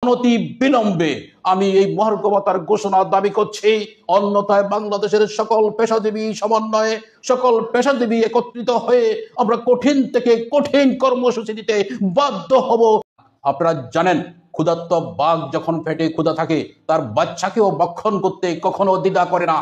অনতি বিলম্বে আমি এই মহার্ঘ ভাতার ঘোষণা দাবি করছি, অন্যথায় বাংলাদেশের সকল পেশাজীবী সমন্বয়ে সকল পেশাজীবী একত্রিত হয়ে আমরা কঠিন থেকে কঠিন কর্মসূচি দিতে বাধ্য হব। আপনারা জানেন, ক্ষুধার্ত বাঘ যখন পেটে ক্ষুধা থাকে তার বাচ্চাকেও ভক্ষণ করতে কখনো দ্বিধা করে না।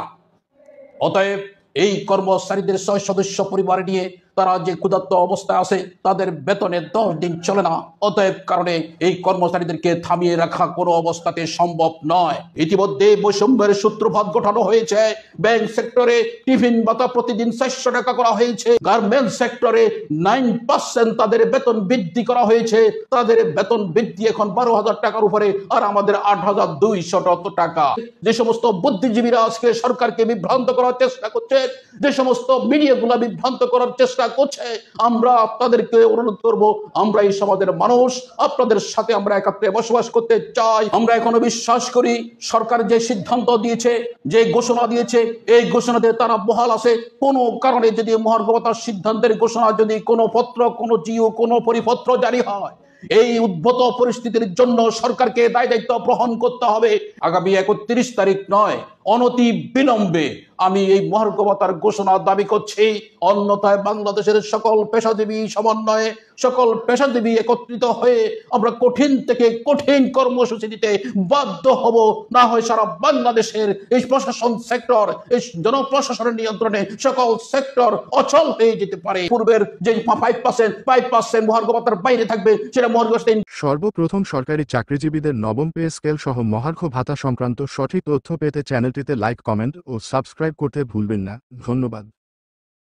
অতএব এই কর্মচারীদের 6 সদস্য পরিবার নিয়ে তারা যে ক্ষুধার্ত অবস্থায় আছে, তাদের বেতনে 10 দিন চলে না। অতএব কারণে এই কর্মচারীদেরকে থামিয়ে রাখা কোনো অবস্থাতে সম্ভব নয়। ইতিমধ্যে বৈষম্যের সূত্রপাত ঘটানো হয়েছে। ব্যাংক সেক্টরে টিফিন ভাতা প্রতিদিন 400 টাকা করা হয়েছে। গার্মেন্টস সেক্টরে 9% তাদের বেতন বৃদ্ধি করা হয়েছে। তাদের বেতন বৃদ্ধি এখন 12,000 টাকার উপরে, আর আমাদের 8,200 টাকা। যে সমস্ত বুদ্ধিজীবীরা আজকে সরকারকে বিভ্রান্ত করার চেষ্টা করছে, যে সমস্ত মিডিয়াগুলো বিভ্রান্ত করার চেষ্টা করছে, আমরা আপনাদেরকে অনুরোধ করব, আমরা এই সমাজের মানুষ, আপনাদের সাথে আমরা একাত্রে বসবাস করতে চাই। আমরা এখনো বিশ্বাস করি সরকার যে সিদ্ধান্ত দিয়েছে, যে ঘোষণা দিয়েছে, এই ঘোষণাতে তারা বহাল আছে। কোনো কারণে যদি মহার্ঘ ভাতার সিদ্ধান্তের ঘোষণা যদি কোনো পত্র, কোনো জিও, কোনো পরিপত্র জারি হয়, এই উদ্ভূত পরিস্থিতির জন্য সরকারকে দায় দায়িত্ব গ্রহণ করতে হবে। আগামী 31 তারিখ নয়, অনতি বিলম্বে আমি এই মহার্ঘ ভাতার ঘোষণা দাবি করছি, অন্যথায় বাংলাদেশের সকল পেশাজীবী সমন্বয়ে সকল পেশাজীবী একত্রিত হয়ে আমরা কঠিন থেকে কঠিন কর্মসূচি দিতে বাধ্য হব। না হয় সারা বাংলাদেশের এই প্রশাসন সেক্টর, এই জনপ্রশাসনের নিয়ন্ত্রণে সকল সেক্টর অচল হয়ে যেতে পারে। পূর্বের যে 5% মহার্ঘ ভাতার বাইরে থাকবে, সেটা মহার্ঘ। সর্বপ্রথম সরকারি চাকরিজীবীদের নবম পে স্কেল সহ মহার্ঘ ভাতা সংক্রান্ত সঠিক তথ্য পেতে চ্যানেলটিতে লাইক, কমেন্ট ও সাবস্ক্রাইব করতে ভুলবেন না। ধন্যবাদ।